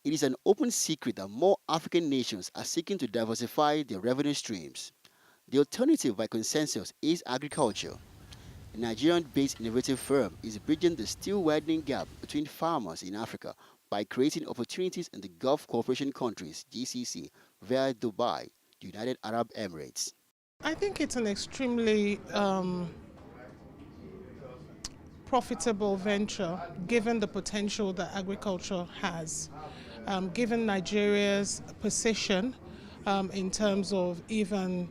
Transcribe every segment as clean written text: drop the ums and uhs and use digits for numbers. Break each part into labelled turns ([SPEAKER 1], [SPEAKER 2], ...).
[SPEAKER 1] It is an open secret that more African nations are seeking to diversify their revenue streams. The alternative by consensus is agriculture. A Nigerian-based innovative firm is bridging the still widening gap between farmers in Africa by creating opportunities in the Gulf Cooperation countries (GCC) via Dubai, the United Arab Emirates.
[SPEAKER 2] I think it's an extremely profitable venture given the potential that agriculture has, given Nigeria's position in terms of even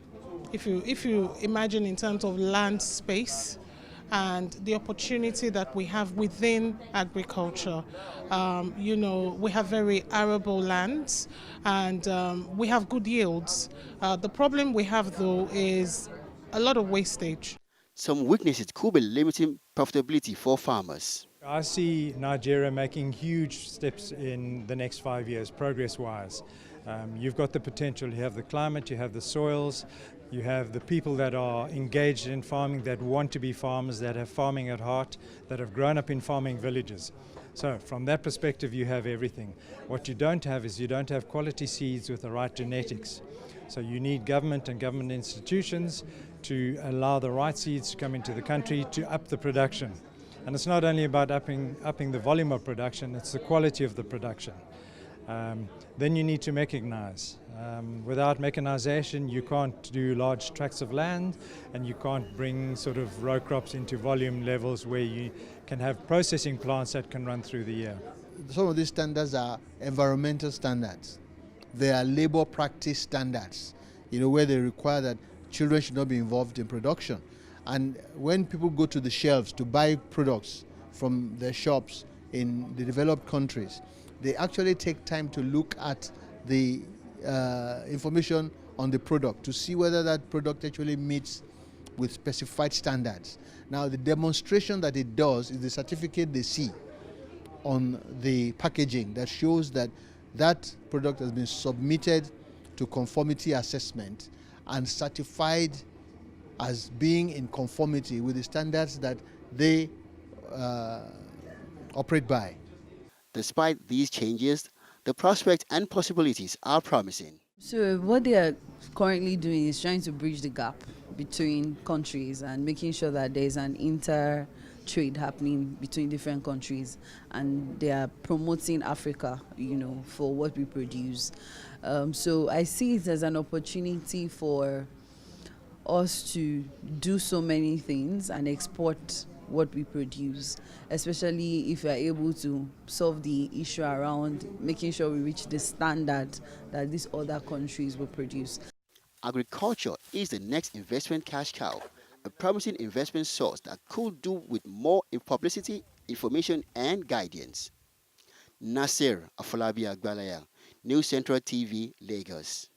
[SPEAKER 2] if you imagine in terms of land space and the opportunity that we have within agriculture. We have very arable lands and we have good yields. The problem we have though is a lot of wastage.
[SPEAKER 1] Some weaknesses could be limiting profitability for farmers.
[SPEAKER 3] I see Nigeria making huge steps in the next 5 years, progress-wise. You've got the potential, you have the climate, you have the soils, you have the people that are engaged in farming, that want to be farmers, that have farming at heart, that have grown up in farming villages. So from that perspective, you have everything. What you don't have is you don't have quality seeds with the right genetics. So you need government and government institutions to allow the right seeds to come into the country to up the production. And it's not only about upping the volume of production, it's the quality of the production. Then you need to mechanize. Without mechanization, you can't do large tracts of land and you can't bring sort of row crops into volume levels where you can have processing plants that can run through the year.
[SPEAKER 4] Some of these standards are environmental standards. They are labor practice standards, where they require that children should not be involved in production. And when people go to the shelves to buy products from their shops in the developed countries, they actually take time to look at the information on the product to see whether that product actually meets with specified standards. Now, the demonstration that it does is the certificate they see on the packaging that shows that that product has been submitted to conformity assessment and certified as being in conformity with the standards that they operate by.
[SPEAKER 1] Despite these changes, the prospects and possibilities are promising.
[SPEAKER 5] So what they are currently doing is trying to bridge the gap between countries and making sure that there's an inter-trade happening between different countries, and they are promoting Africa, for what we produce. So I see it as an opportunity for us to do so many things and export what we produce, especially if we are able to solve the issue around making sure we reach the standard that these other countries will produce.
[SPEAKER 1] Agriculture is the next investment cash cow, a promising investment source that could do with more publicity, information, and guidance. Nasir Afolabi Agbalaya, New Central TV, Lagos.